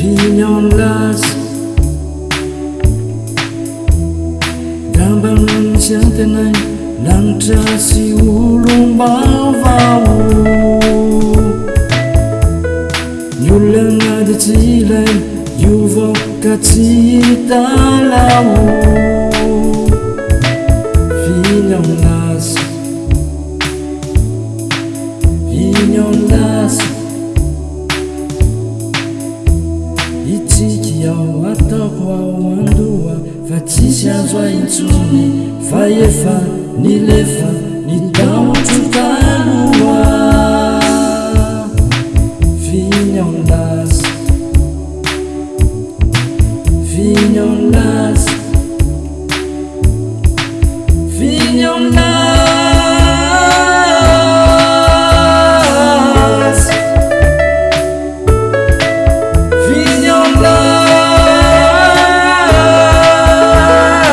Vignonlas Gambanon siantenay Lanitra sy olombavao Ny olona dia tsy ilay Iovao ka tsy hitalao Vignonlas Vignonlas Itsika ao ataoko ao andoha Fa tsisy azo aintsony Fa efa nilefa ny taotro taloha Vignonlas Vignonlas Vignonlas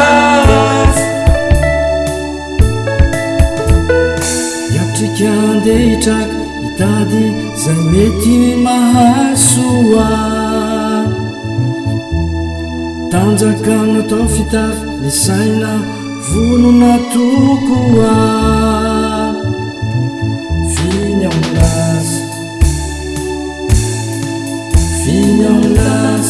Vignonlas Iatrika andeha hitraka hitady zay mety mahasoa Tanjaka natao fitafy ny saina vonona tokoa Vignonlas Vignonlas